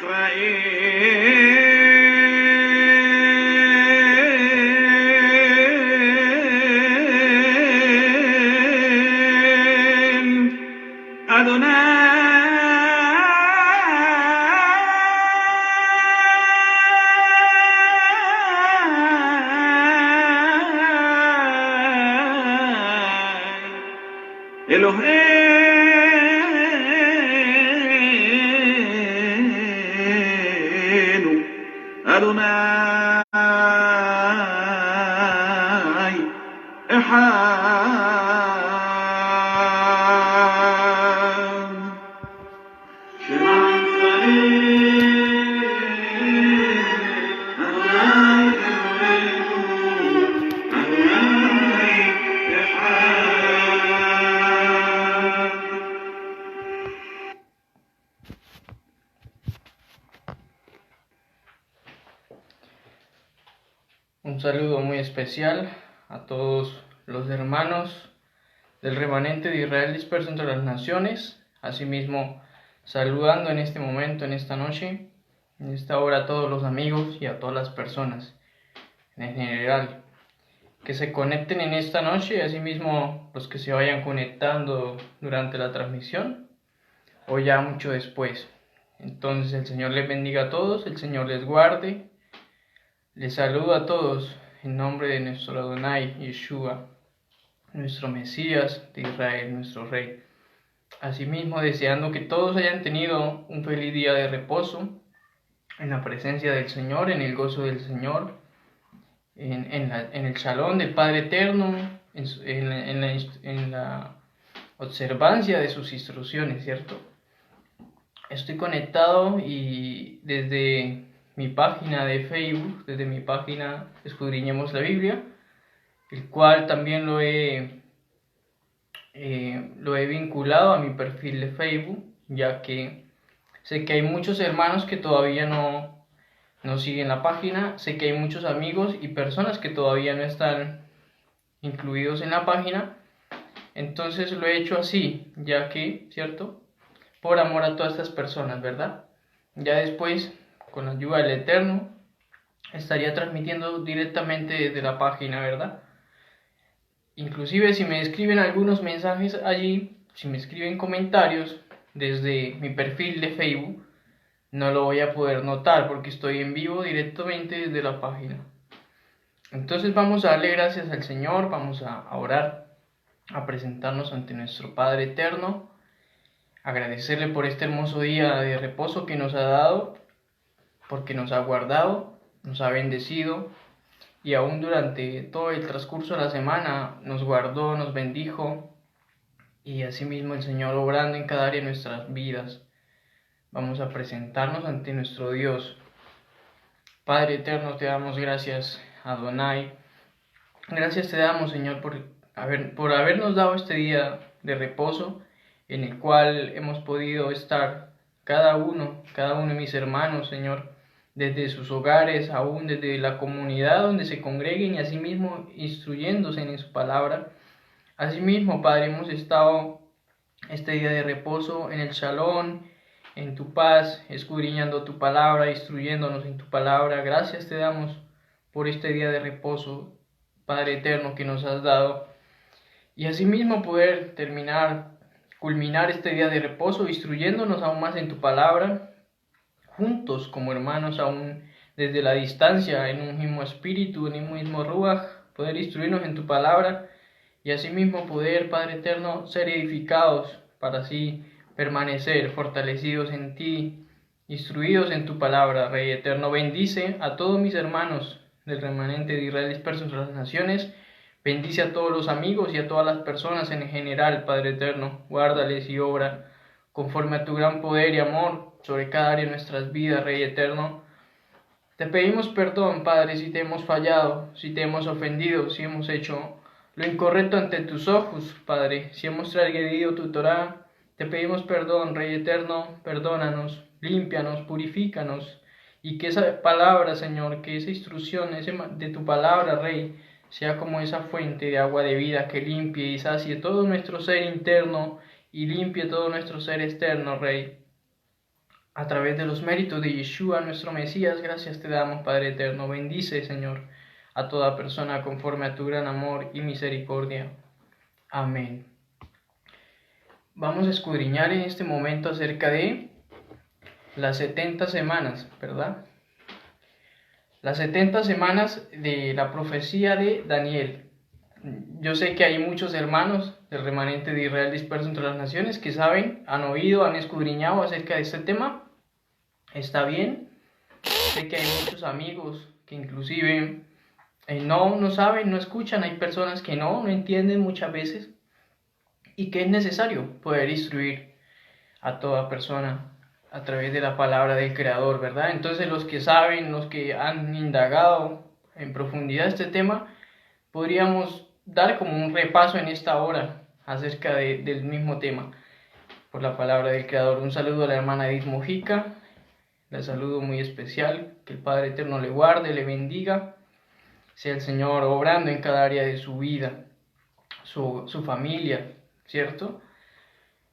ישראל, אדוני אלוהינו, אדוני אחד. שמע ישראל, אדוני אלוהינו, אדוני אחד. Un saludo muy especial a todos los hermanos del remanente de Israel disperso entre las naciones, asimismo saludando en este momento, en esta noche, en esta hora a todos los amigos y a todas las personas en general que se conecten en esta noche, y asimismo los que se vayan conectando durante la transmisión o ya mucho después. Entonces el Señor les bendiga a todos, el Señor les guarde. Les saludo a todos en nombre de nuestro Adonai Yeshua, nuestro Mesías de Israel, nuestro Rey. Asimismo, deseando que todos hayan tenido un feliz día de reposo en la presencia del Señor, en el gozo del Señor, en el Shalom del Padre Eterno, en la observancia de sus instrucciones, ¿cierto? Estoy conectado y desde mi página de Facebook, desde mi página Escudriñemos la Biblia, el cual también lo he vinculado a mi perfil de Facebook, ya que sé que hay muchos hermanos que todavía no siguen la página, sé que hay muchos amigos y personas que todavía no están incluidos en la página, entonces lo he hecho así, ya que, ¿cierto?, por amor a todas estas personas, ¿verdad? Ya después, con la ayuda del Eterno, estaría transmitiendo directamente desde la página, ¿verdad? Inclusive si me escriben algunos mensajes allí, si me escriben comentarios desde mi perfil de Facebook, no lo voy a poder notar porque estoy en vivo directamente desde la página. Entonces vamos a darle gracias al Señor, vamos a orar, a presentarnos ante nuestro Padre Eterno, agradecerle por este hermoso día de reposo que nos ha dado, porque nos ha guardado, nos ha bendecido y aún durante todo el transcurso de la semana nos guardó, nos bendijo y asimismo el Señor obrando en cada área de nuestras vidas. Vamos a presentarnos ante nuestro Dios. Padre eterno, te damos gracias, Adonai. Gracias te damos, Señor, por habernos dado este día de reposo en el cual hemos podido estar cada uno de mis hermanos, Señor, desde sus hogares, aún desde la comunidad donde se congreguen y asimismo instruyéndose en su palabra. Asimismo, Padre, hemos estado este día de reposo en el Shalom, en tu paz, escudriñando tu palabra, instruyéndonos en tu palabra. Gracias te damos por este día de reposo, Padre eterno, que nos has dado. Y asimismo poder culminar este día de reposo, instruyéndonos aún más en tu palabra, juntos como hermanos, aún desde la distancia, en un mismo espíritu, en un mismo ruaj, poder instruirnos en tu palabra y asimismo poder, Padre eterno, ser edificados para así permanecer fortalecidos en ti, instruidos en tu palabra. Rey eterno, bendice a todos mis hermanos del remanente de Israel dispersos entre las naciones, bendice a todos los amigos y a todas las personas en general, Padre eterno, guárdales y obra conforme a tu gran poder y amor sobre cada área de nuestras vidas, Rey eterno. Te pedimos perdón, Padre, si te hemos fallado, si te hemos ofendido, si hemos hecho lo incorrecto ante tus ojos, Padre, si hemos transgredido tu Torá. Te pedimos perdón, Rey eterno, perdónanos, límpianos, purifícanos, y que esa palabra, Señor, que esa instrucción de tu palabra, Rey, sea como esa fuente de agua de vida que limpie y sacie todo nuestro ser interno y limpie todo nuestro ser externo, Rey. a través de los méritos de Yeshua, nuestro Mesías. Gracias te damos, Padre eterno. Bendice, Señor, a toda persona conforme a tu gran amor y misericordia. Amén. Vamos a escudriñar en este momento acerca de las 70 semanas, ¿verdad? Las 70 semanas de la profecía de Daniel. Yo sé que hay muchos hermanos del remanente de Israel dispersos entre las naciones que saben, han oído, han escudriñado acerca de este tema. Está bien. Sé que hay muchos amigos que inclusive no saben, no escuchan. Hay personas que no entienden muchas veces y que es necesario poder instruir a toda persona a través de la palabra del Creador, ¿verdad? Entonces los que saben, los que han indagado en profundidad este tema, podríamos dar como un repaso en esta hora acerca del mismo tema por la palabra del Creador. Un saludo a la hermana Edith Mojica, le saludo muy especial, que el Padre Eterno le guarde, le bendiga, sea el Señor obrando en cada área de su vida, su familia, ¿cierto?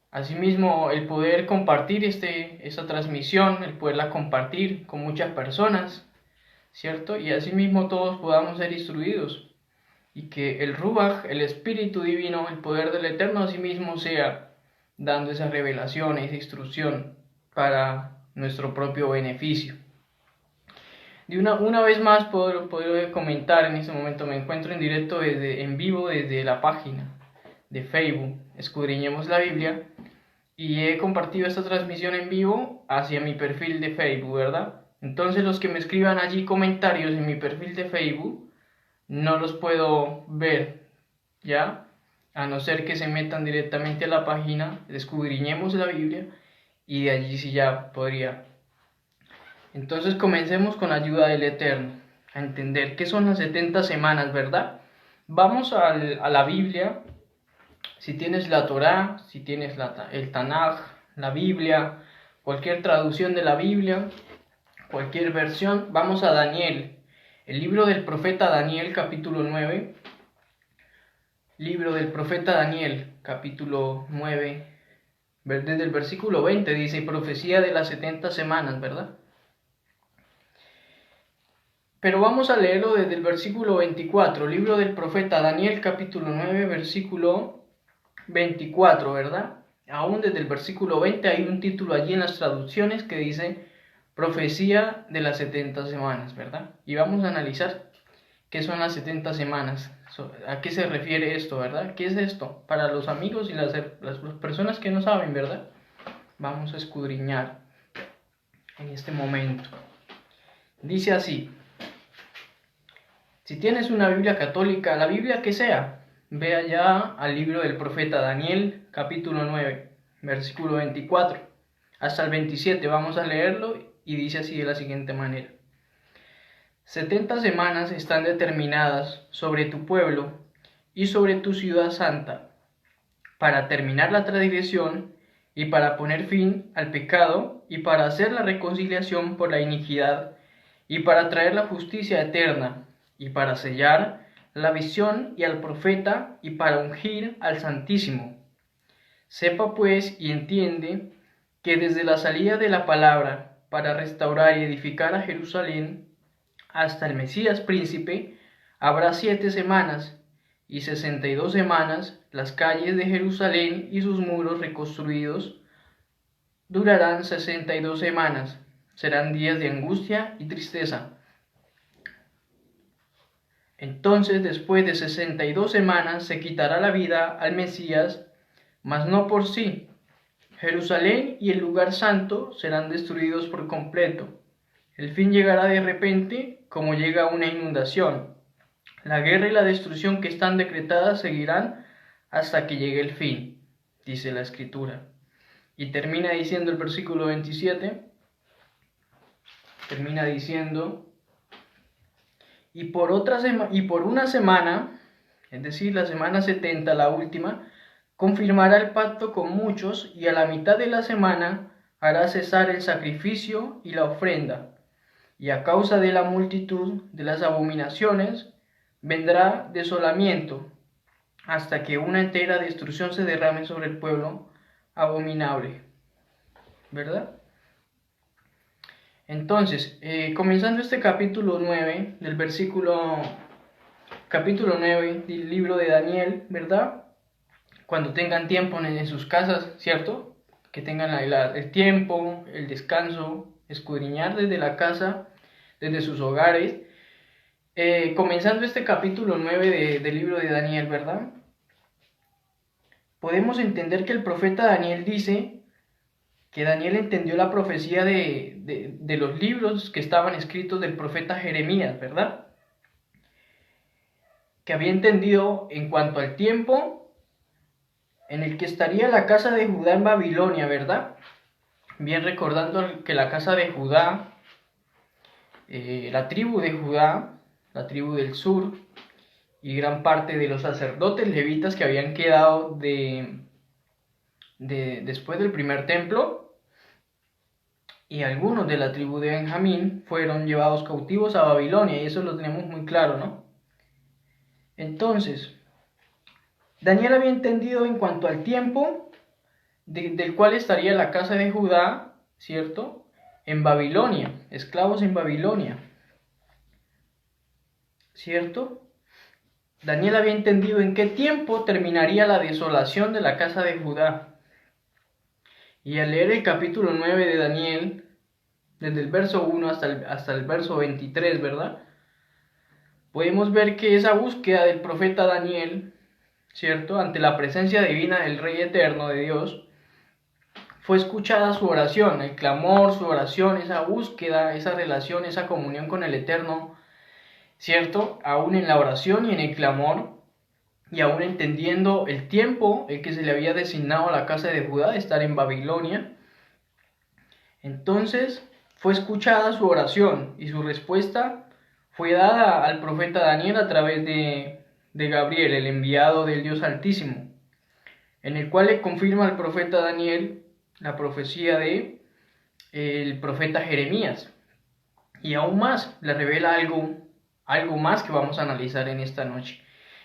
Asimismo, el poder compartir esta transmisión, el poderla compartir con muchas personas, ¿cierto? Y asimismo todos podamos ser instruidos y que el Ruach, el Espíritu Divino, el poder del Eterno asimismo sea dando esa revelación, esa instrucción para nuestro propio beneficio. Una vez más puedo comentar, en este momento me encuentro en directo en vivo desde la página de Facebook, Escudriñemos la Biblia, y he compartido esta transmisión en vivo hacia mi perfil de Facebook, ¿verdad? Entonces los que me escriban allí comentarios en mi perfil de Facebook, no los puedo ver, ¿ya? A no ser que se metan directamente a la página, Escudriñemos la Biblia, y de allí sí ya podría. Entonces comencemos con la ayuda del Eterno, a entender qué son las 70 semanas, ¿verdad? Vamos a la Biblia. Si tienes la Torá, si tienes el Tanaj, la Biblia, cualquier traducción de la Biblia, cualquier versión, vamos a Daniel, el libro del profeta Daniel, capítulo 9. Libro del profeta Daniel, capítulo 9, desde el versículo 20, dice, profecía de las 70 semanas, ¿verdad? Pero vamos a leerlo desde el versículo 24, libro del profeta Daniel, capítulo 9, versículo 24, ¿verdad? Aún desde el versículo 20 hay un título allí en las traducciones que dice profecía de las 70 semanas, ¿verdad? Y vamos a analizar qué son las 70 semanas, a qué se refiere esto, ¿verdad? ¿Qué es esto? Para los amigos y las personas que no saben, ¿verdad? Vamos a escudriñar en este momento. Dice así, si tienes una Biblia católica, la Biblia que sea, ve allá al libro del profeta Daniel, capítulo 9, versículo 24, hasta el 27, vamos a leerlo y dice así de la siguiente manera. 70 semanas están determinadas sobre tu pueblo y sobre tu ciudad santa, para terminar la transgresión y para poner fin al pecado y para hacer la reconciliación por la iniquidad y para traer la justicia eterna y para sellar la visión y al profeta y para ungir al Santísimo. Sepa pues y entiende que desde la salida de la palabra para restaurar y edificar a Jerusalén hasta el Mesías príncipe habrá 7 semanas y 62 semanas las calles de Jerusalén y sus muros reconstruidos durarán 62 semanas. Serán días de angustia y tristeza. Entonces, después de 62 semanas, se quitará la vida al Mesías, mas no por sí. Jerusalén y el lugar santo serán destruidos por completo. El fin llegará de repente, como llega una inundación. La guerra y la destrucción que están decretadas seguirán hasta que llegue el fin, dice la Escritura. Y termina diciendo el versículo 27, termina diciendo, y por una semana, es decir, la semana 70, la última, confirmará el pacto con muchos, y a la mitad de la semana hará cesar el sacrificio y la ofrenda, y a causa de la multitud de las abominaciones vendrá desolamiento, hasta que una entera destrucción se derrame sobre el pueblo abominable, ¿verdad? Entonces, comenzando este capítulo 9 del libro de Daniel, ¿verdad? Cuando tengan tiempo en sus casas, ¿cierto? Que tengan el tiempo, el descanso, escudriñar desde la casa, desde sus hogares. Comenzando este capítulo 9 del libro de Daniel, ¿verdad? Podemos entender que el profeta Daniel dice que Daniel entendió la profecía de los libros que estaban escritos del profeta Jeremías, ¿verdad? Que había entendido en cuanto al tiempo en el que estaría la casa de Judá en Babilonia, ¿verdad? Bien recordando que la casa de Judá, la tribu de Judá, la tribu del sur, y gran parte de los sacerdotes levitas que habían quedado después del primer templo, y algunos de la tribu de Benjamín fueron llevados cautivos a Babilonia, y eso lo tenemos muy claro, ¿no? Entonces, Daniel había entendido en cuanto al tiempo del cual estaría la casa de Judá, ¿cierto? En Babilonia, esclavos en Babilonia, ¿cierto? Daniel había entendido en qué tiempo terminaría la desolación de la casa de Judá. Y al leer el capítulo 9 de Daniel, desde el verso 1 hasta el verso 23, ¿verdad? Podemos ver que esa búsqueda del profeta Daniel, ¿cierto? Ante la presencia divina del Rey Eterno de Dios, fue escuchada su oración, el clamor, su oración, esa búsqueda, esa relación, esa comunión con el Eterno, ¿cierto? Aún en la oración y en el clamor, y aún entendiendo el tiempo el que se le había designado a la casa de Judá de estar en Babilonia. Entonces fue escuchada su oración y su respuesta fue dada al profeta Daniel a través de Gabriel, el enviado del Dios Altísimo, en el cual le confirma al profeta Daniel la profecía de el profeta Jeremías, y aún más le revela algo más que vamos a analizar en esta noche.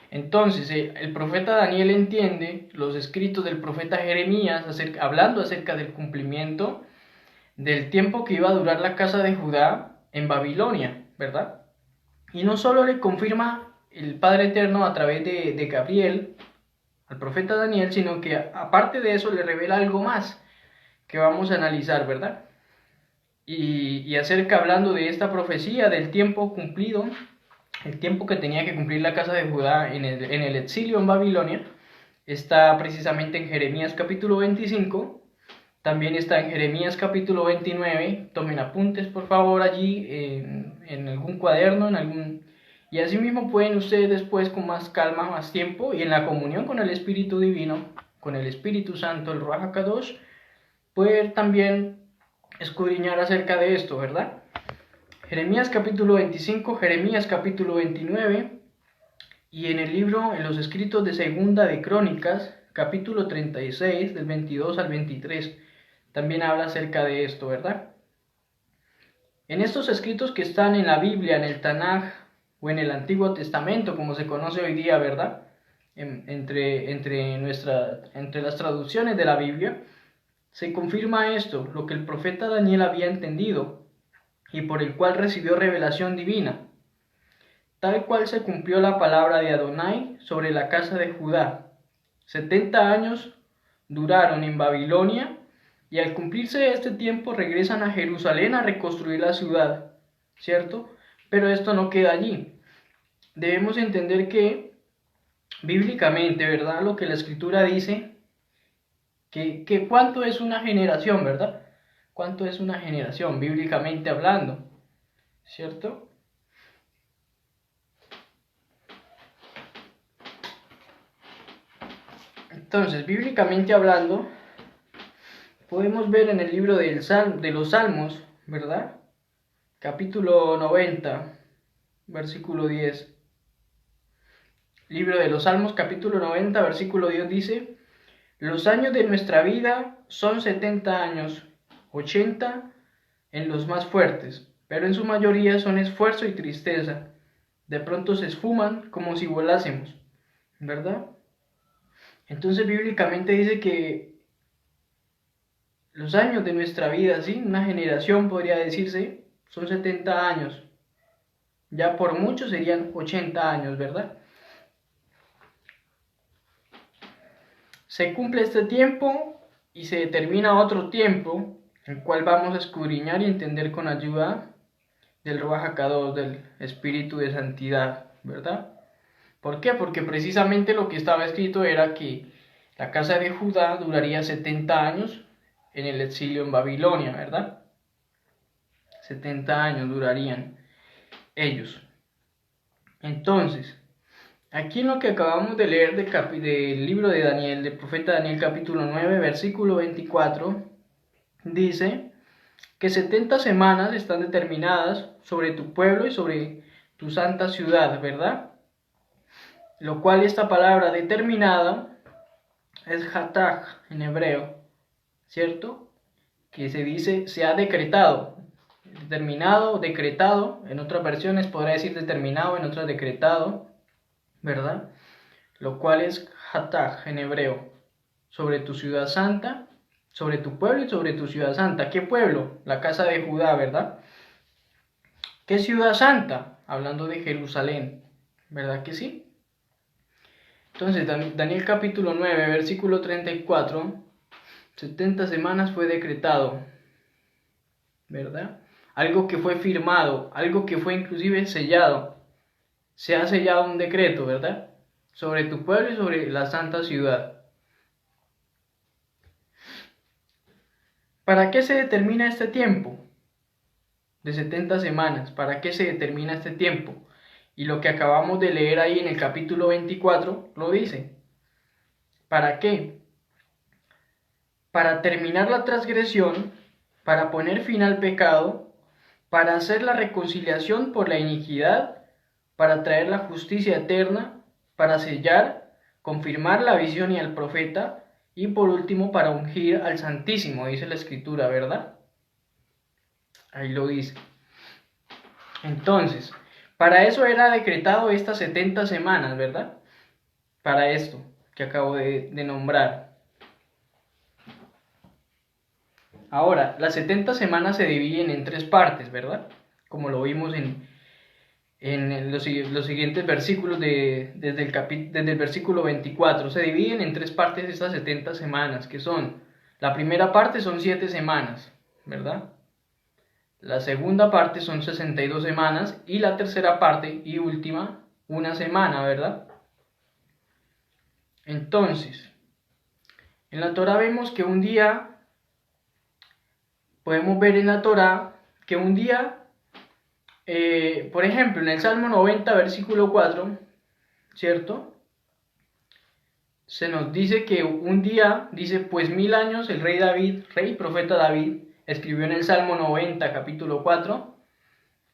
Entonces el profeta Daniel entiende los escritos del profeta Jeremías hablando acerca del cumplimiento del tiempo que iba a durar la casa de Judá en Babilonia, ¿verdad? Y no solo le confirma el Padre Eterno a través de Gabriel al profeta Daniel, sino que aparte de eso le revela algo más que vamos a analizar, ¿verdad? Y acerca, hablando de esta profecía, del tiempo cumplido, el tiempo que tenía que cumplir la casa de Judá en el exilio en Babilonia, está precisamente en Jeremías capítulo 25, también está en Jeremías capítulo 29, tomen apuntes por favor allí en algún cuaderno, y así mismo pueden ustedes después con más calma, más tiempo, y en la comunión con el Espíritu Divino, con el Espíritu Santo, el Ruach HaKadosh, poder también escudriñar acerca de esto, ¿verdad? Jeremías capítulo 25, Jeremías capítulo 29, y en los escritos de Segunda de Crónicas, capítulo 36, del 22 al 23, también habla acerca de esto, ¿verdad? En estos escritos que están en la Biblia, en el Tanaj, o en el Antiguo Testamento, como se conoce hoy día, ¿verdad? Entre las traducciones de la Biblia, se confirma esto, lo que el profeta Daniel había entendido, y por el cual recibió revelación divina, tal cual se cumplió la palabra de Adonai sobre la casa de Judá. 70 años duraron en Babilonia, y al cumplirse este tiempo regresan a Jerusalén a reconstruir la ciudad, ¿cierto? Pero esto no queda allí. Debemos entender que, bíblicamente, ¿verdad? Lo que la Escritura dice, que cuánto es una generación, ¿verdad? ¿Cuánto es una generación, bíblicamente hablando? ¿Cierto? Entonces, bíblicamente hablando, podemos ver en el libro de los Salmos, ¿verdad? Capítulo 90, versículo 10. Libro de los Salmos, capítulo 90, versículo 10 dice: los años de nuestra vida son 70 años, 80 en los más fuertes, pero en su mayoría son esfuerzo y tristeza. De pronto se esfuman como si volásemos, ¿verdad? Entonces bíblicamente dice que los años de nuestra vida, ¿sí? Una generación podría decirse, son 70 años. Ya por mucho serían 80 años, ¿verdad? Se cumple este tiempo y se determina otro tiempo, el cual vamos a escudriñar y entender con ayuda del Ruach HaKadosh, del Espíritu de Santidad, ¿verdad? ¿Por qué? Porque precisamente lo que estaba escrito era que la casa de Judá duraría 70 años en el exilio en Babilonia, ¿verdad? 70 años durarían ellos. Entonces, aquí en lo que acabamos de leer del libro de Daniel, del profeta Daniel capítulo 9, versículo 24, dice que 70 semanas están determinadas sobre tu pueblo y sobre tu santa ciudad, ¿verdad? Lo cual esta palabra determinada es hatag en hebreo, ¿cierto? Que se dice se ha decretado, determinado, decretado, en otras versiones podrá decir determinado, en otras decretado, ¿verdad? Lo cual es hatag en hebreo, sobre tu ciudad santa, sobre tu pueblo y sobre tu ciudad santa. ¿Qué pueblo? La casa de Judá, ¿verdad? ¿Qué ciudad santa? Hablando de Jerusalén, ¿verdad que sí? Entonces, Daniel capítulo 9, versículo 34, 70 semanas fue decretado, ¿verdad? Algo que fue firmado, algo que fue inclusive sellado. Se ha sellado un decreto, ¿verdad? Sobre tu pueblo y sobre la santa ciudad. ¿Para qué se determina este tiempo de 70 semanas? ¿Para qué se determina este tiempo? Y lo que acabamos de leer ahí en el capítulo 24 lo dice. ¿Para qué? Para terminar la transgresión, para poner fin al pecado, para hacer la reconciliación por la iniquidad, para traer la justicia eterna, para sellar, confirmar la visión y al profeta, y por último para ungir al Santísimo, dice la Escritura, ¿verdad? Ahí lo dice. Entonces, para eso era decretado estas 70 semanas, ¿verdad? Para esto que acabo de nombrar. Ahora, las 70 semanas se dividen en 3 partes, ¿verdad? Como lo vimos en los siguientes versículos desde el versículo 24. Se dividen en 3 partes estas 70 semanas, que son, la primera parte son 7 semanas, ¿verdad? La segunda parte son 62 semanas y la tercera parte y última, 1 semana, ¿verdad? Entonces, en la Torah vemos que un día, podemos ver en la Torah que un día, por ejemplo, en el Salmo 90, versículo 4, ¿cierto? Se nos dice que un día, dice, pues 1000 años el rey David, rey y profeta David, escribió en el Salmo 90, capítulo 4,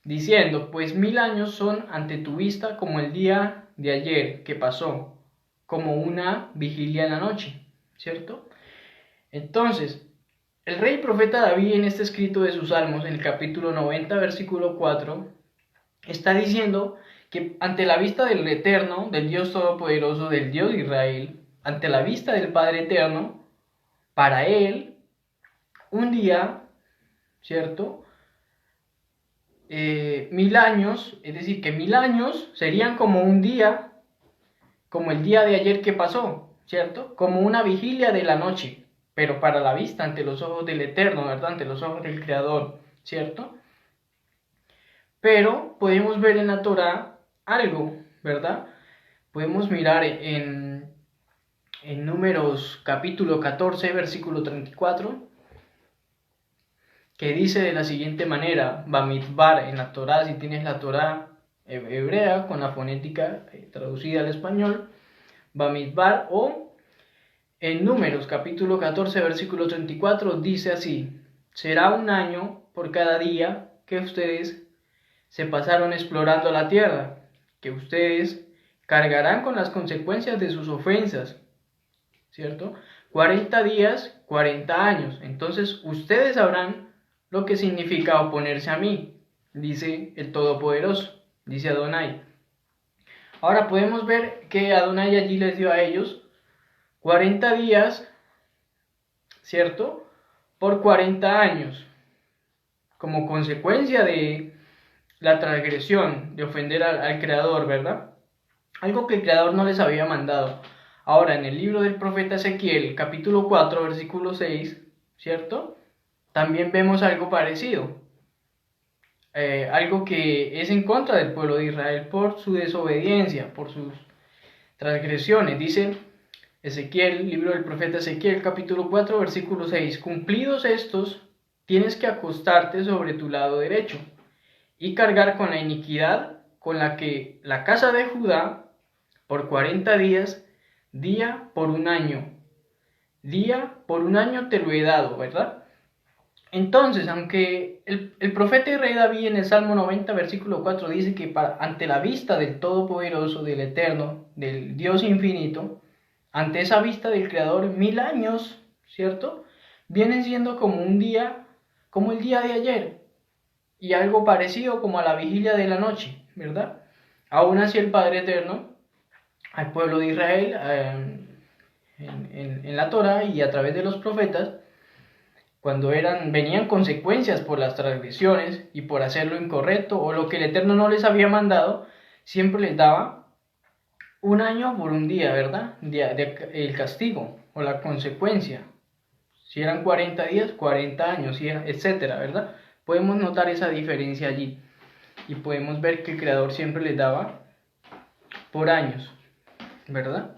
diciendo, pues 1000 años son ante tu vista como el día de ayer que pasó, como una vigilia en la noche, ¿cierto? Entonces, el rey y profeta David en este escrito de sus salmos, en el capítulo 90, versículo 4, está diciendo que ante la vista del Eterno, del Dios Todopoderoso, del Dios de Israel, ante la vista del Padre Eterno, para él, un día, ¿cierto? 1000 años, es decir, que 1000 años serían como un día, como el día de ayer que pasó, ¿cierto? Como una vigilia de la noche, pero para la vista, ante los ojos del Eterno, ¿verdad? Ante los ojos del Creador, ¿cierto? Pero podemos ver en la Torah algo, ¿verdad? Podemos mirar en Números capítulo 14, versículo 34, que dice de la siguiente manera, Bamidbar en la Torah, si tienes la Torah hebrea con la fonética traducida al español, Bamidbar, o en Números capítulo 14, versículo 34, dice así, será un año por cada día que ustedes se pasaron explorando la tierra, que ustedes cargarán con las consecuencias de sus ofensas, ¿cierto? 40 días, 40 años. Entonces ustedes sabrán lo que significa oponerse a mí, dice el Todopoderoso, dice Adonai. Ahora podemos ver que Adonai allí les dio a ellos 40 días, ¿cierto? por 40 años, como consecuencia de la transgresión, de ofender al Creador, ¿verdad? Algo que el Creador no les había mandado. Ahora, en el libro del profeta Ezequiel, capítulo 4, versículo 6, ¿cierto? También vemos algo parecido. Algo que es en contra del pueblo de Israel por su desobediencia, por sus transgresiones. Dice Ezequiel, libro del profeta Ezequiel, capítulo 4, versículo 6. Cumplidos estos, tienes que acostarte sobre tu lado derecho y cargar con la iniquidad con la que la casa de Judá por 40 días, día por un año. Día por un año te lo he dado, ¿verdad? Entonces, aunque el profeta y rey David en el Salmo 90, versículo 4 dice que ante la vista del Todopoderoso, del Eterno, del Dios infinito, ante esa vista del Creador, 1000 años, ¿cierto? Vienen siendo como un día, como el día de ayer, y algo parecido como a la vigilia de la noche, ¿verdad? Aún así el Padre Eterno, al pueblo de Israel, en la Torah y a través de los profetas, cuando venían consecuencias por las transgresiones y por hacer lo incorrecto o lo que el Eterno no les había mandado, siempre les daba un año por un día, ¿verdad? El castigo o la consecuencia. Si eran 40 días, 40 años, etcétera, ¿verdad? Podemos notar esa diferencia allí y podemos ver que el Creador siempre les daba por años, ¿verdad?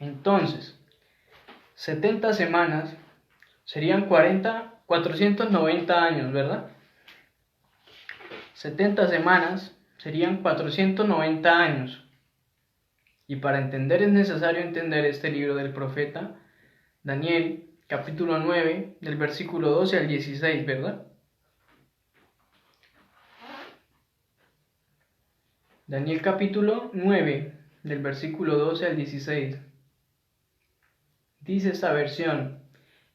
Entonces, 70 semanas serían 490 años, ¿verdad? 70 semanas serían 490 años. Y para entender es necesario entender este libro del profeta Daniel, capítulo 9, del versículo 12 al 16, ¿verdad? Daniel capítulo 9, del versículo 12 al 16. Dice esta versión: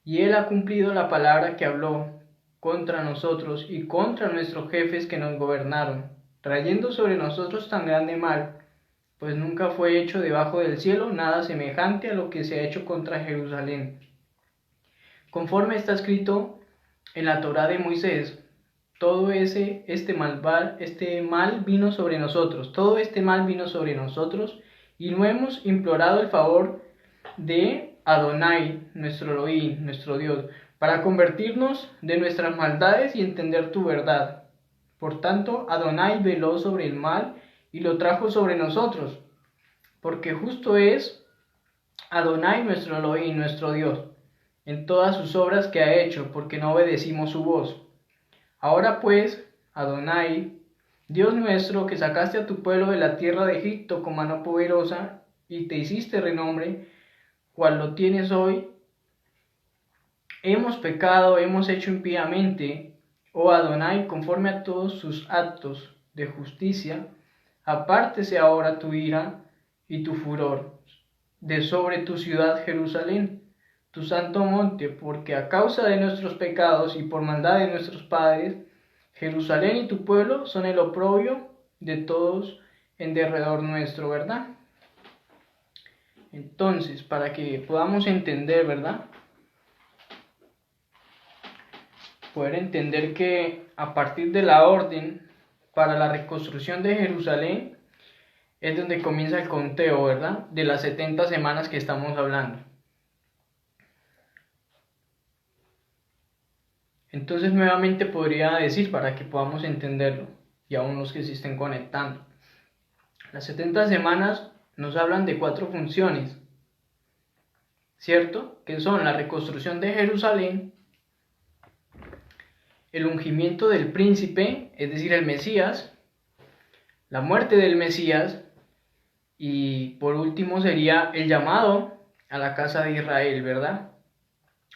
y él ha cumplido la palabra que habló contra nosotros y contra nuestros jefes que nos gobernaron, trayendo sobre nosotros tan grande mal, pues nunca fue hecho debajo del cielo nada semejante a lo que se ha hecho contra Jerusalén. Conforme está escrito en la Torá de Moisés, todo este mal vino sobre nosotros, todo este mal vino sobre nosotros, y no hemos implorado el favor de Adonai, nuestro Elohim, nuestro Dios, para convertirnos de nuestras maldades y entender tu verdad. Por tanto, Adonai veló sobre el mal y lo trajo sobre nosotros, porque justo es Adonai, nuestro Elohim, nuestro Dios, en todas sus obras que ha hecho, porque no obedecimos su voz. Ahora pues, Adonai, Dios nuestro, que sacaste a tu pueblo de la tierra de Egipto con mano poderosa y te hiciste renombre, cual lo tienes hoy, hemos pecado, hemos hecho impíamente, oh Adonai, conforme a todos sus actos de justicia. Apártese ahora tu ira y tu furor de sobre tu ciudad Jerusalén, tu santo monte, porque a causa de nuestros pecados y por maldad de nuestros padres, Jerusalén y tu pueblo son el oprobio de todos en derredor nuestro, ¿verdad? Entonces, para que podamos entender, ¿verdad? Poder entender que a partir de la orden para la reconstrucción de Jerusalén es donde comienza el conteo, ¿verdad? De las 70 semanas que estamos hablando. Entonces nuevamente podría decir para que podamos entenderlo y aún los que se estén conectando. Las 70 semanas nos hablan de 4 funciones, ¿cierto? Que son la reconstrucción de Jerusalén, el ungimiento del príncipe, es decir, el Mesías, la muerte del Mesías y por último sería el llamado a la casa de Israel, ¿verdad?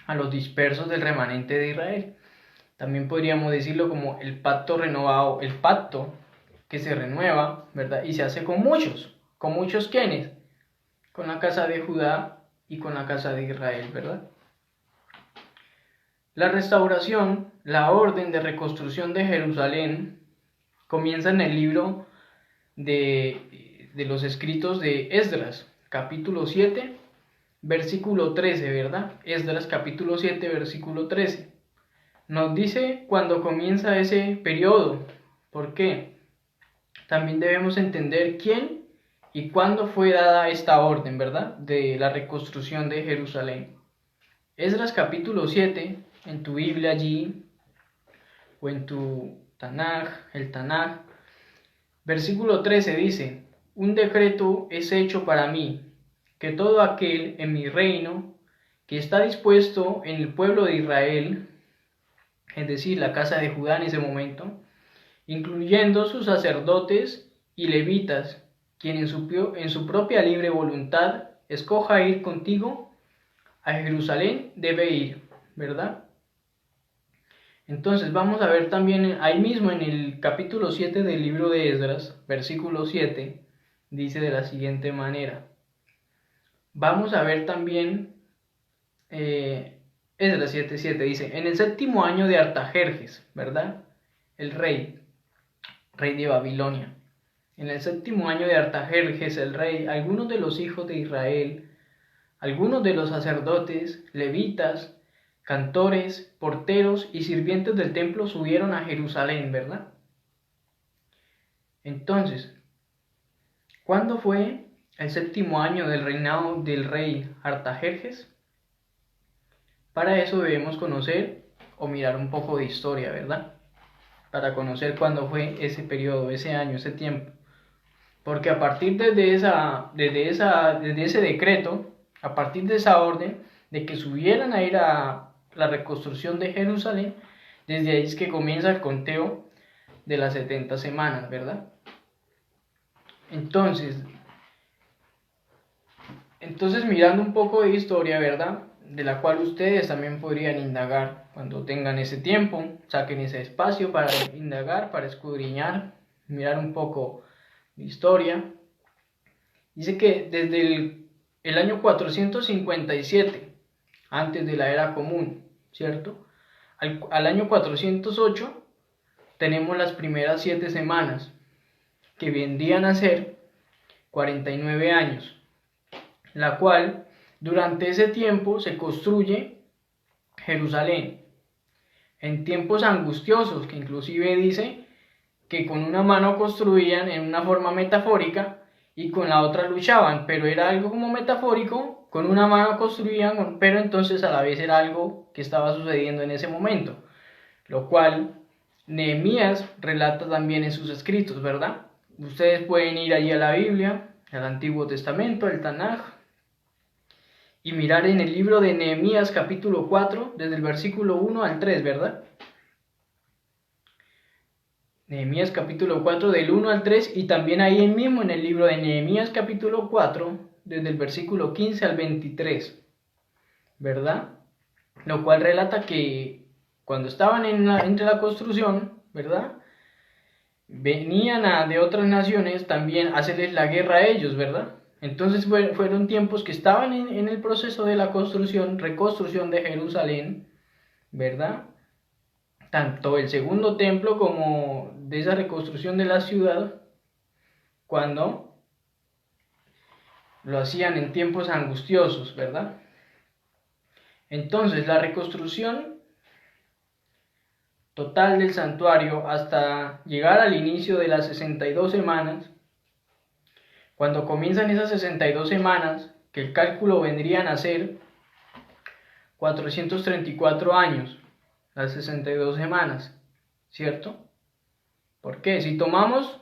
A los dispersos del remanente de Israel. También podríamos decirlo como el pacto renovado, el pacto que se renueva, ¿verdad? Y se hace con muchos quienes, con la casa de Judá y con la casa de Israel, ¿verdad? La restauración, la orden de reconstrucción de Jerusalén, comienza en el libro de de los escritos de Esdras, capítulo 7, versículo 13, ¿verdad? Esdras capítulo 7, versículo 13. Nos dice cuando comienza ese periodo. ¿Por qué? También debemos entender quién y cuándo fue dada esta orden, ¿verdad? De la reconstrucción de Jerusalén. Esdras capítulo 7, en tu Biblia allí, o en tu Tanaj, el Tanaj, versículo 13 dice: un decreto es hecho para mí, que todo aquel en mi reino que está dispuesto en el pueblo de Israel, es decir, la casa de Judá en ese momento, incluyendo sus sacerdotes y levitas, quien en su propia libre voluntad escoja ir contigo a Jerusalén, debe ir, ¿verdad? Entonces vamos a ver también ahí mismo en el capítulo 7 del libro de Esdras, versículo 7, dice de la siguiente manera. Vamos a ver también Esdras 7:7, dice: en el séptimo año de Artajerjes, ¿verdad? El rey de Babilonia. En el séptimo año de Artajerjes el rey, algunos de los hijos de Israel, algunos de los sacerdotes, levitas, cantores, porteros y sirvientes del templo subieron a Jerusalén, ¿verdad? Entonces, ¿cuándo fue el séptimo año del reinado del rey Artajerjes? Para eso debemos conocer o mirar un poco de historia, ¿verdad? Para conocer cuándo fue ese periodo, ese año, ese tiempo. Porque a partir desde ese decreto, a partir de esa orden de que subieran a ir a la reconstrucción de Jerusalén, desde ahí es que comienza el conteo de las 70 semanas, ¿verdad? Entonces mirando un poco de historia, ¿verdad? De la cual ustedes también podrían indagar cuando tengan ese tiempo, saquen ese espacio para indagar, para escudriñar, mirar un poco de historia. Dice que desde el año 457, antes de la era común, ¿cierto? Al año 408 tenemos las primeras 7 semanas, que vendrían a ser 49 años, la cual durante ese tiempo se construye Jerusalén, en tiempos angustiosos, que inclusive dice que con una mano construían en una forma metafórica y con la otra luchaban, pero era algo como metafórico, con una mano construían, pero entonces a la vez era algo que estaba sucediendo en ese momento, lo cual Nehemías relata también en sus escritos, ¿verdad? Ustedes pueden ir allí a la Biblia, al Antiguo Testamento, al Tanaj, y mirar en el libro de Nehemías capítulo 4, desde el versículo 1 al 3, ¿verdad? Nehemías capítulo 4 del 1 al 3, y también ahí mismo en el libro de Nehemías capítulo 4, desde el versículo 15 al 23, ¿verdad? Lo cual relata que cuando estaban entre la construcción, ¿verdad? Venían de otras naciones también a hacerles la guerra a ellos, ¿verdad? Entonces fueron tiempos que estaban en el proceso de la reconstrucción de Jerusalén, ¿verdad? Tanto el segundo templo como de esa reconstrucción de la ciudad, cuando lo hacían en tiempos angustiosos, ¿verdad? Entonces la reconstrucción total del santuario hasta llegar al inicio de las 62 semanas, cuando comienzan esas 62 semanas, que el cálculo vendrían a ser 434 años, las 62 semanas, ¿cierto? ¿Por qué? Si tomamos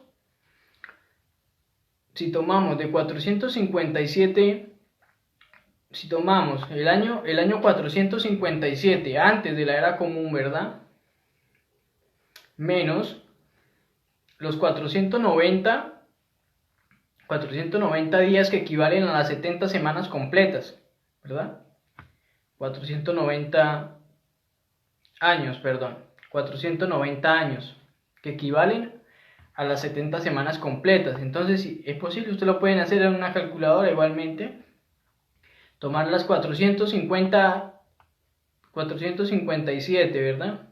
de 457, si tomamos el año 457 antes de la era común, ¿verdad? Menos los 490 días que equivalen a las 70 semanas completas, ¿verdad? 490 años que equivalen a las 70 semanas completas. Entonces, si es posible, ustedes lo pueden hacer en una calculadora igualmente, tomar las 457, ¿verdad?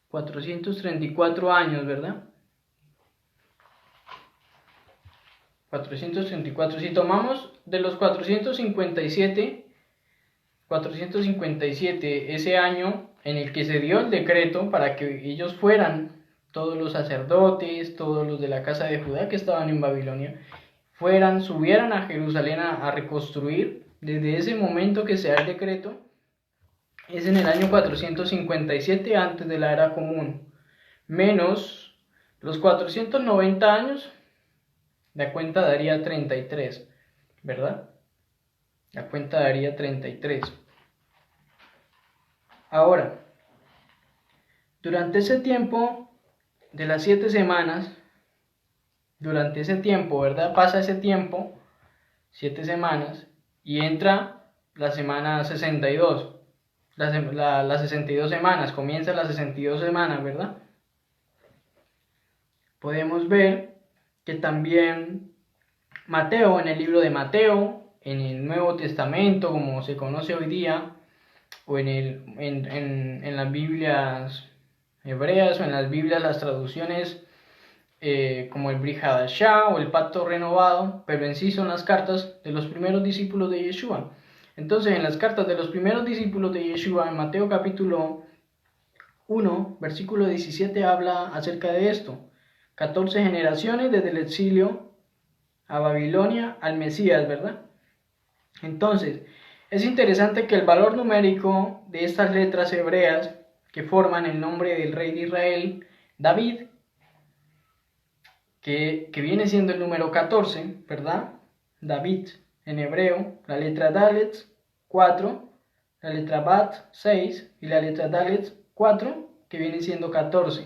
434 años, ¿verdad? 434. Si tomamos de los 457, ese año en el que se dio el decreto para que ellos fueran, todos los sacerdotes, todos los de la casa de Judá que estaban en Babilonia, subieran a Jerusalén a reconstruir, desde ese momento que se da el decreto, es en el año 457 antes de la era común, menos los 490 años, la cuenta daría 33, ¿verdad? La cuenta daría 33. Ahora, durante ese tiempo de las 7 semanas, durante ese tiempo, ¿verdad? Pasa ese tiempo, 7 semanas, y entra la semana 62. Las 62 semanas, comienza las 62 semanas, ¿verdad? Podemos ver que también Mateo, en el libro de Mateo, en el Nuevo Testamento, como se conoce hoy día, o en las Biblias hebreas, o en las Biblias, las traducciones como el Brit Hadashah o el Pacto Renovado, pero en sí son las cartas de los primeros discípulos de Yeshua. Entonces, en las cartas de los primeros discípulos de Yeshua, en Mateo capítulo 1, versículo 17, habla acerca de esto. 14 generaciones desde el exilio a Babilonia al Mesías, ¿verdad? Entonces, es interesante que el valor numérico de estas letras hebreas que forman el nombre del rey de Israel, David, que viene siendo el número 14, ¿verdad? David en hebreo, la letra Dalet 4, la letra Bat 6 y la letra Dalet 4, que viene siendo 14.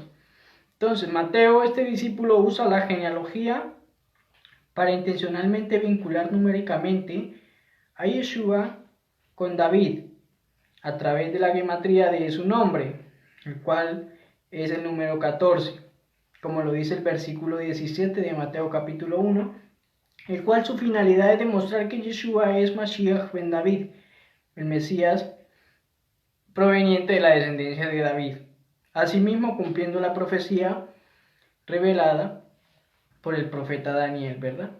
Entonces, Mateo, este discípulo, usa la genealogía para intencionalmente vincular numéricamente a Yeshua con David a través de la gematría de su nombre, el cual es el número 14, como lo dice el versículo 17 de Mateo capítulo 1, el cual su finalidad es demostrar que Yeshua es Mashiach ben David, el Mesías proveniente de la descendencia de David, asimismo cumpliendo la profecía revelada por el profeta Daniel, ¿verdad?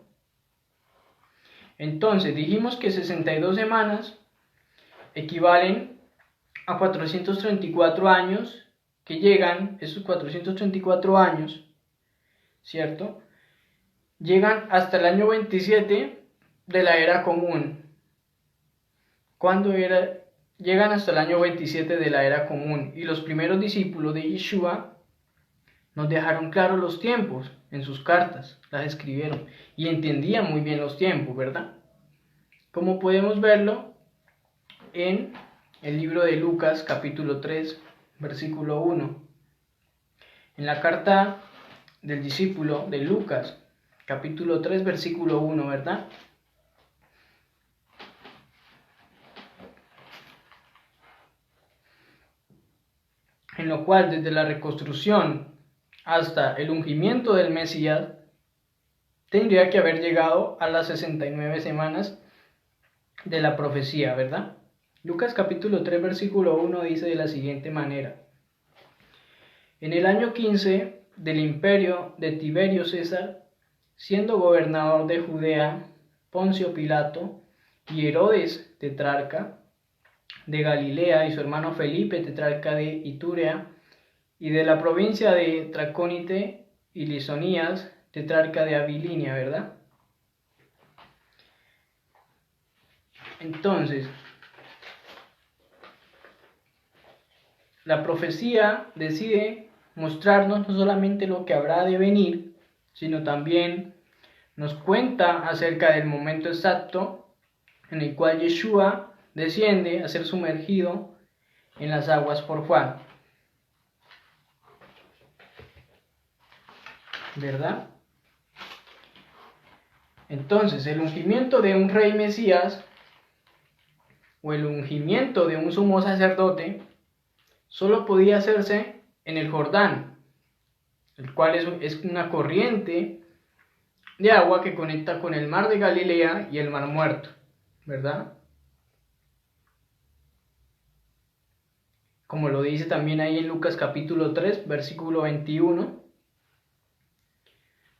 Entonces, dijimos que 62 semanas equivalen a 434 años, que llegan, esos 434 años, ¿cierto? Llegan hasta el año 27 de la era común. Llegan hasta el año 27 de la era común, y los primeros discípulos de Yeshua nos dejaron claros los tiempos en sus cartas, las escribieron y entendían muy bien los tiempos, ¿verdad? Como podemos verlo en el libro de Lucas capítulo 3, versículo 1. En la carta del discípulo de Lucas capítulo 3, versículo 1, ¿verdad? En lo cual desde la reconstrucción hasta el ungimiento del Mesías tendría que haber llegado a las 69 semanas de la profecía, ¿verdad? Lucas capítulo 3, versículo 1 dice de la siguiente manera: en el año 15 del imperio de Tiberio César, siendo gobernador de Judea, Poncio Pilato y Herodes tetrarca de Galilea y su hermano Felipe tetrarca de Iturea y de la provincia de Tracónite y Lisonías tetrarca de Abilinia, ¿verdad? Entonces, la profecía decide mostrarnos no solamente lo que habrá de venir, sino también nos cuenta acerca del momento exacto en el cual Yeshua desciende a ser sumergido en las aguas por Juan, ¿verdad? Entonces, el ungimiento de un rey Mesías o el ungimiento de un sumo sacerdote solo podía hacerse en el Jordán, el cual es una corriente de agua que conecta con el mar de Galilea y el mar Muerto, ¿verdad? Como lo dice también ahí en Lucas capítulo 3, versículo 21.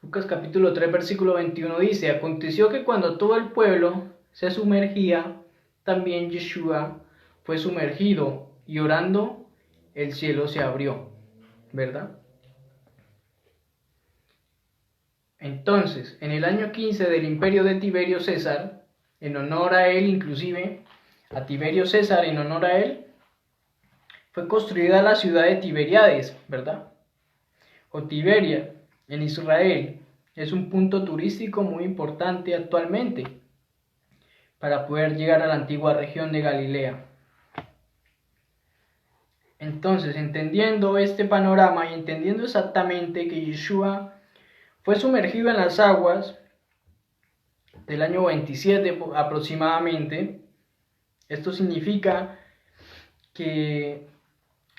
Lucas capítulo 3 versículo 21 dice: aconteció que cuando todo el pueblo se sumergía, también Yeshua fue sumergido, y orando el cielo se abrió, ¿verdad? Entonces, en el año 15 del imperio de Tiberio César, en honor a él, inclusive a Tiberio César, en honor a él, fue construida la ciudad de Tiberíades, ¿verdad? O Tiberia, en Israel. Es un punto turístico muy importante actualmente para poder llegar a la antigua región de Galilea. Entonces, entendiendo este panorama y entendiendo exactamente que Yeshua fue sumergido en las aguas del año 27 aproximadamente, esto significa que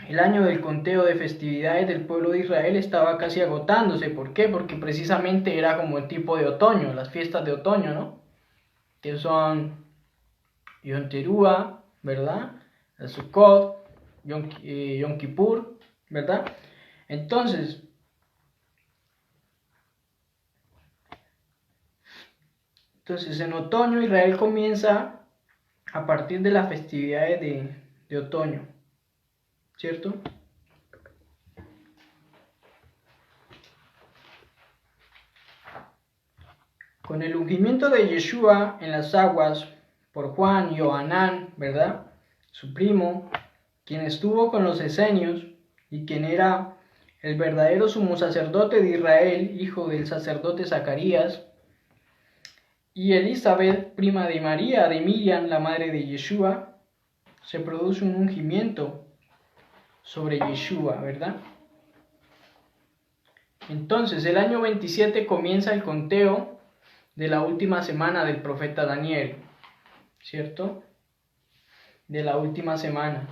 el año del conteo de festividades del pueblo de Israel estaba casi agotándose. ¿Por qué? Porque precisamente era como el tipo de otoño, las fiestas de otoño, ¿no? Que son Yom Teruah, ¿verdad? El Sukkot, Yom Kippur, ¿verdad? Entonces en otoño Israel comienza a partir de las festividades de otoño, ¿cierto? Con el ungimiento de Yeshua en las aguas por Juan y Johanán, ¿verdad? Su primo, quien estuvo con los esenios y quien era el verdadero sumo sacerdote de Israel, hijo del sacerdote Zacarías, y Elizabeth, prima de María, de Miriam, la madre de Yeshua, se produce un ungimiento sobre Yeshua, ¿verdad? Entonces, el año 27 comienza el conteo de la última semana del profeta Daniel, ¿cierto? De la última semana.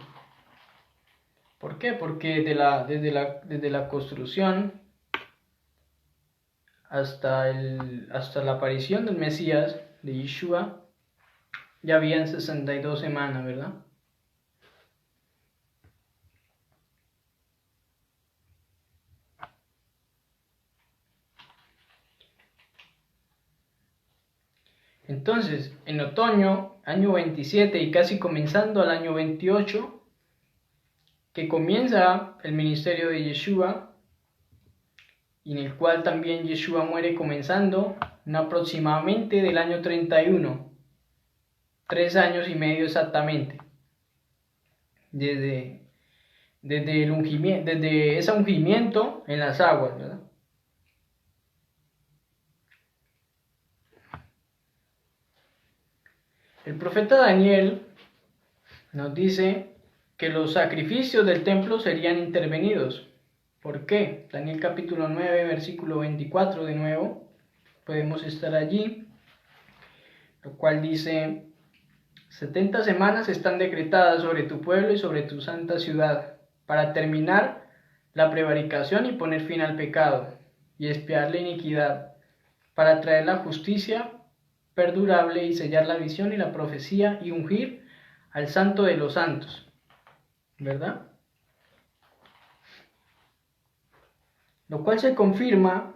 ¿Por qué? Porque desde la construcción hasta la aparición del Mesías, de Yeshua, ya habían 62 semanas, ¿verdad? Entonces, en otoño, año 27 y casi comenzando al año 28, que comienza el ministerio de Yeshua, y en el cual también Yeshua muere comenzando aproximadamente del año 31, 3 años y medio exactamente, desde ese ungimiento en las aguas, ¿verdad? El profeta Daniel nos dice que los sacrificios del templo serían intervenidos. ¿Por qué? Daniel capítulo 9, versículo 24 de nuevo. Podemos estar allí. Lo cual dice: 70 semanas están decretadas sobre tu pueblo y sobre tu santa ciudad, para terminar la prevaricación y poner fin al pecado, y expiar la iniquidad, para traer la justicia perdurable y sellar la visión y la profecía y ungir al santo de los santos, ¿verdad? Lo cual se confirma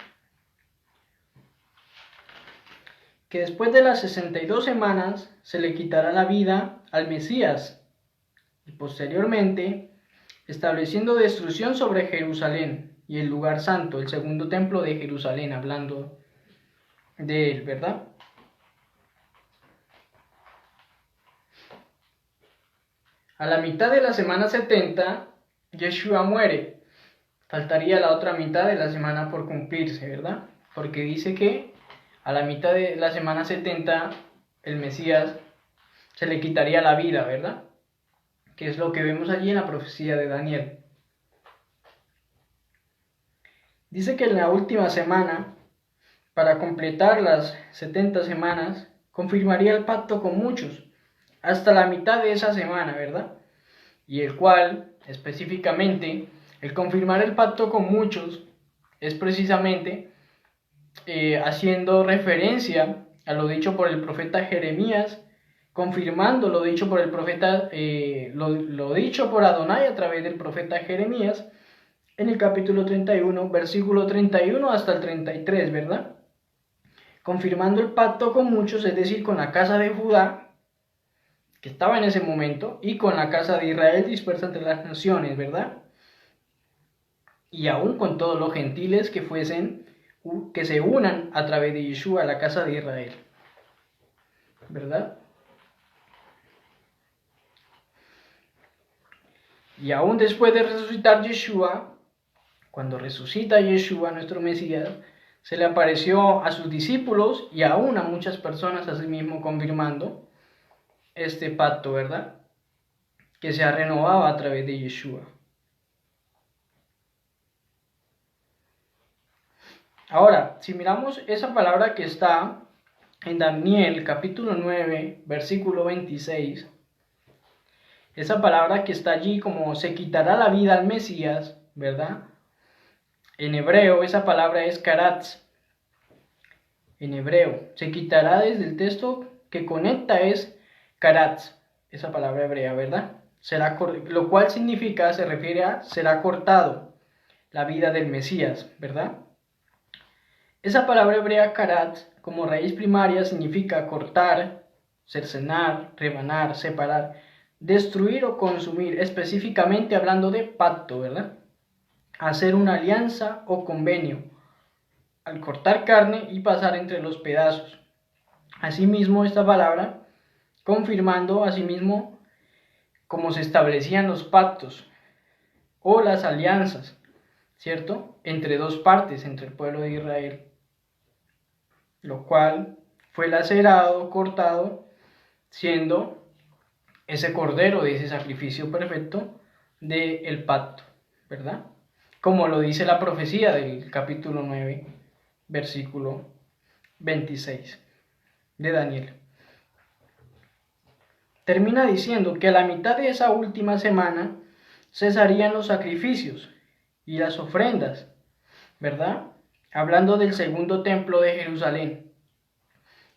que después de las 62 semanas se le quitará la vida al Mesías y posteriormente estableciendo destrucción sobre Jerusalén y el lugar santo, el segundo templo de Jerusalén, hablando de él, ¿verdad? A la mitad de la semana 70, Yeshua muere. Faltaría la otra mitad de la semana por cumplirse, ¿verdad? Porque dice que a la mitad de la semana 70, el Mesías se le quitaría la vida, ¿verdad? Que es lo que vemos allí en la profecía de Daniel. Dice que en la última semana, para completar las 70 semanas, confirmaría el pacto con muchos, hasta la mitad de esa semana, ¿verdad? Y el cual, específicamente, el confirmar el pacto con muchos es precisamente haciendo referencia a lo dicho por el profeta Jeremías, confirmando lo dicho por el profeta, lo dicho por Adonai a través del profeta Jeremías, en el capítulo 31, versículo 31 hasta el 33, ¿verdad? Confirmando el pacto con muchos, es decir, con la casa de Judá, que estaba en ese momento, y con la casa de Israel dispersa entre las naciones, ¿verdad? Y aún con todos los gentiles que se unan a través de Yeshua a la casa de Israel, ¿verdad? Y aún después de resucitar Yeshua, cuando resucita Yeshua, nuestro Mesías, se le apareció a sus discípulos y aún a muchas personas, asimismo confirmando este pacto, ¿verdad? Que se ha renovado a través de Yeshua. Ahora, si miramos esa palabra que está en Daniel capítulo 9, versículo 26, esa palabra que está allí como se quitará la vida al Mesías, ¿verdad? En hebreo esa palabra es karatz. En hebreo se quitará, desde el texto que conecta es karatz, esa palabra hebrea, ¿verdad? Lo cual significa, se refiere a será cortado la vida del Mesías, ¿verdad? Esa palabra hebrea karatz como raíz primaria significa cortar, cercenar, rebanar, separar, destruir o consumir, específicamente hablando de pacto, ¿verdad? Hacer una alianza o convenio, al cortar carne y pasar entre los pedazos. Asimismo, esta palabra, confirmando asimismo cómo se establecían los pactos o las alianzas, ¿cierto? Entre dos partes, entre el pueblo de Israel, lo cual fue lacerado, cortado, siendo ese cordero de ese sacrificio perfecto del pacto, ¿verdad? Como lo dice la profecía del capítulo 9, versículo 26 de Daniel. Termina diciendo que a la mitad de esa última semana cesarían los sacrificios y las ofrendas, ¿verdad? Hablando del segundo templo de Jerusalén.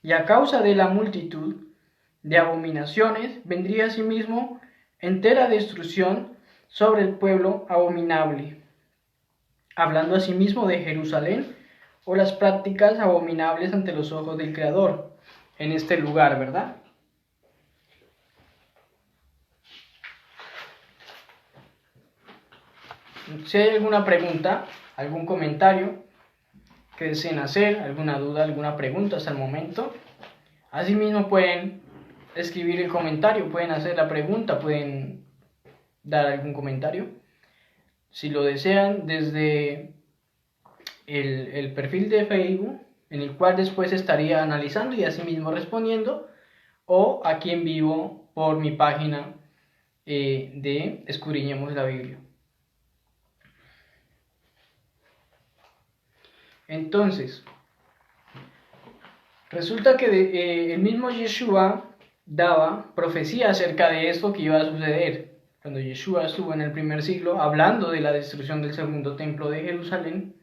Y a causa de la multitud de abominaciones vendría asimismo entera destrucción sobre el pueblo abominable. Hablando asimismo de Jerusalén o las prácticas abominables ante los ojos del Creador en este lugar, ¿verdad? Si hay alguna pregunta, algún comentario que deseen hacer, alguna duda, alguna pregunta hasta el momento, asimismo pueden escribir el comentario, pueden hacer la pregunta, pueden dar algún comentario. Si lo desean, desde el perfil de Facebook, en el cual después estaría analizando y asimismo respondiendo, o aquí en vivo por mi página de Escudriñemos la Biblia. Entonces, resulta que el mismo Yeshua daba profecía acerca de esto que iba a suceder. Cuando Yeshua estuvo en el primer siglo hablando de la destrucción del segundo templo de Jerusalén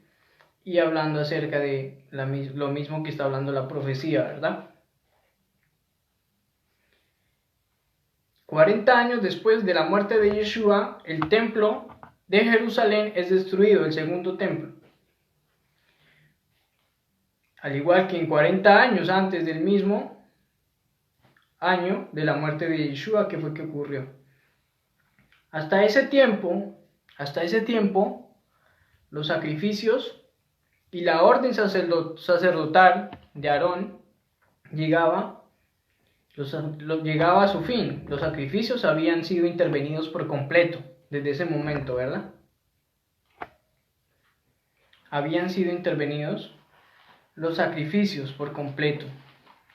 y hablando acerca de lo mismo que está hablando la profecía, ¿verdad? 40 años después de la muerte de Yeshua, el templo de Jerusalén es destruido, el segundo templo. Al igual que en 40 años antes del mismo año de la muerte de Yeshua, que fue que ocurrió. Hasta ese tiempo, los sacrificios y la orden sacerdotal de Aarón llegaba a su fin. Los sacrificios habían sido intervenidos por completo desde ese momento, ¿verdad? Habían sido intervenidos los sacrificios por completo.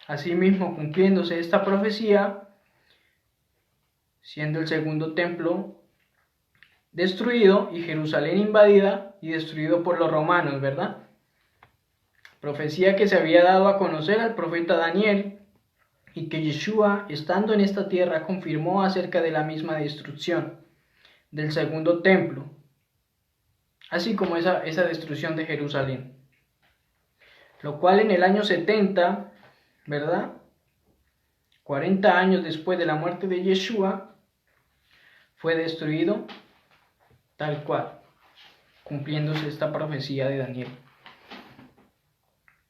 Asimismo, cumpliéndose esta profecía, siendo el segundo templo destruido y Jerusalén invadida y destruido por los romanos, ¿verdad? Profecía que se había dado a conocer al profeta Daniel y que Yeshua, estando en esta tierra, confirmó acerca de la misma destrucción del segundo templo, así como esa destrucción de Jerusalén. Lo cual en el año 70, ¿verdad? 40 años después de la muerte de Yeshua, fue destruido tal cual. cumpliéndose esta profecía de Daniel.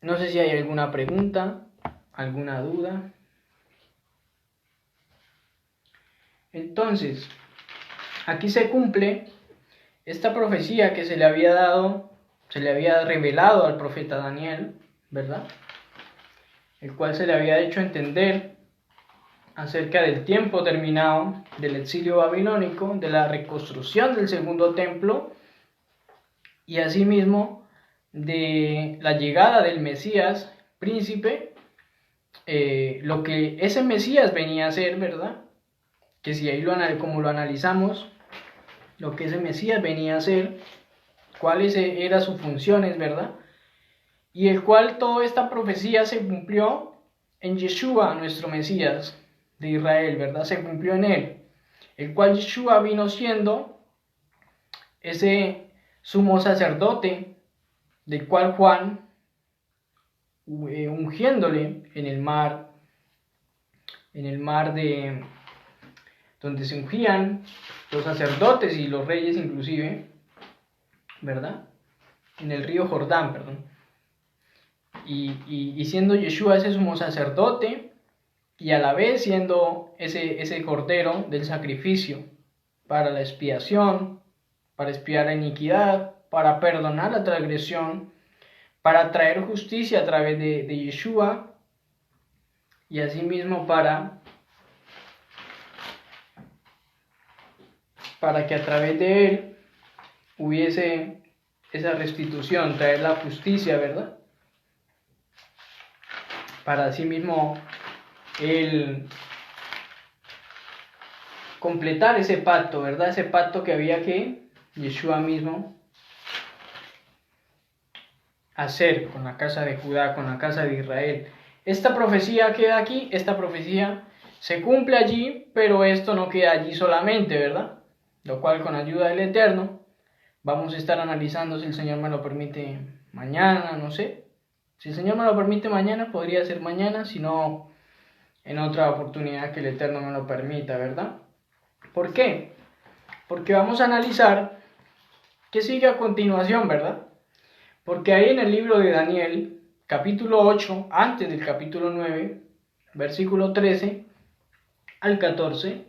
No sé si hay alguna pregunta, alguna duda. Entonces, aquí se cumple esta profecía que se le había dado, se le había revelado al profeta Daniel, ¿verdad? El cual se le había hecho entender acerca del tiempo terminado del exilio babilónico, de la reconstrucción del segundo templo y asimismo de la llegada del Mesías príncipe, lo que ese Mesías venía a ser, ¿verdad? Que si ahí como lo analizamos, lo que ese Mesías venía a hacer, cuáles eran sus funciones, ¿verdad? Y el cual toda esta profecía se cumplió en Yeshua, nuestro Mesías de Israel, ¿verdad? Se cumplió en él, el cual Yeshua vino siendo ese sumo sacerdote, del cual Juan, ungiéndole en el mar de donde se ungían los sacerdotes y los reyes inclusive, ¿verdad? En el río Jordán, perdón. Y siendo Yeshua ese sumo sacerdote, y a la vez siendo ese cordero del sacrificio para la expiación, para expiar la iniquidad, para perdonar la transgresión, para traer justicia a través de Yeshua, y asimismo para que a través de él hubiese esa restitución, traer la justicia, ¿verdad? Para asimismo el completar ese pacto, ¿verdad? Ese pacto que había que Yeshua mismo hacer con la casa de Judá, con la casa de Israel. Esta profecía queda aquí, esta profecía se cumple allí, pero esto no queda allí solamente, ¿verdad? Lo cual con ayuda del Eterno vamos a estar analizando, si el Señor me lo permite, mañana, no sé. Si el Señor me lo permite mañana, podría ser mañana, si no, en otra oportunidad que el Eterno me lo permita, ¿verdad? ¿Por qué? Porque vamos a analizar qué sigue a continuación, ¿verdad? Porque ahí en el libro de Daniel, capítulo 8, antes del capítulo 9, versículo 13 al 14,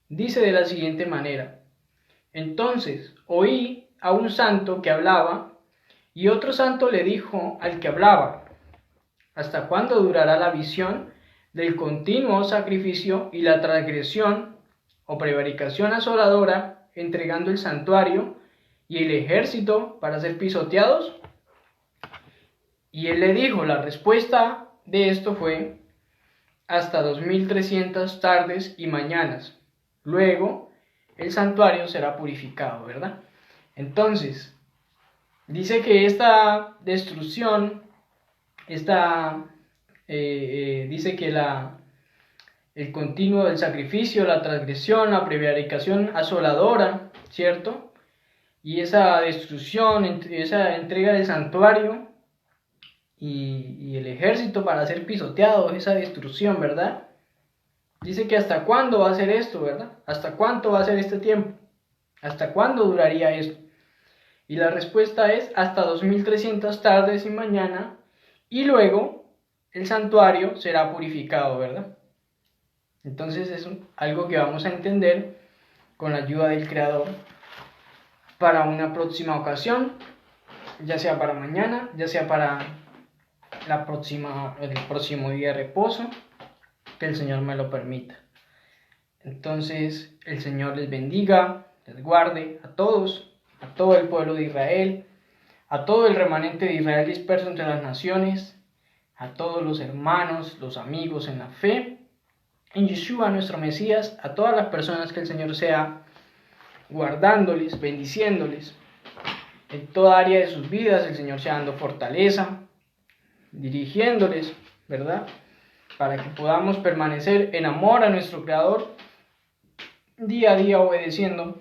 dice de la siguiente manera: entonces oí a un santo que hablaba, y otro santo le dijo al que hablaba: ¿hasta cuándo durará la visión del continuo sacrificio y la transgresión o prevaricación asoladora, entregando el santuario y el ejército para ser pisoteados? Y él le dijo, la respuesta de esto fue: hasta 2300 tardes y mañanas. Luego el santuario será purificado, ¿verdad? Entonces, dice que esta destrucción, dice que el continuo del sacrificio, la transgresión, la prevaricación asoladora, ¿cierto? Y esa destrucción, esa entrega del santuario y el ejército para ser pisoteados, esa destrucción, ¿verdad? Dice que hasta cuándo va a ser esto, ¿verdad? ¿Hasta cuánto va a ser este tiempo? ¿Hasta cuándo duraría esto? Y la respuesta es hasta 2300 tardes y mañana, y luego el santuario será purificado, ¿verdad? Entonces es algo que vamos a entender con la ayuda del Creador para una próxima ocasión, ya sea para mañana, ya sea para el próximo día de reposo, que el Señor me lo permita. Entonces el Señor les bendiga, les guarde a todos, a todo el pueblo de Israel, a todo el remanente de Israel disperso entre las naciones, a todos los hermanos, los amigos en la fe, en Yeshua nuestro Mesías, a todas las personas que el Señor sea guardándoles, bendiciéndoles. En toda área de sus vidas el Señor sea dando fortaleza, dirigiéndoles, ¿verdad? Para que podamos permanecer en amor a nuestro Creador, día a día obedeciendo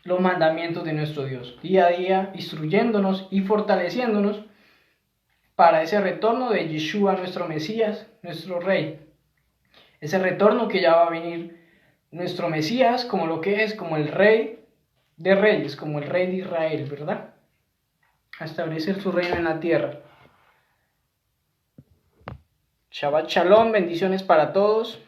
los mandamientos de nuestro Dios, día a día instruyéndonos y fortaleciéndonos para ese retorno de Yeshua nuestro Mesías, nuestro Rey. Ese retorno que ya va a venir nuestro Mesías como lo que es, como el Rey de reyes, como el rey de Israel, ¿verdad? A establecer su reino en la tierra. Shabbat Shalom, bendiciones para todos.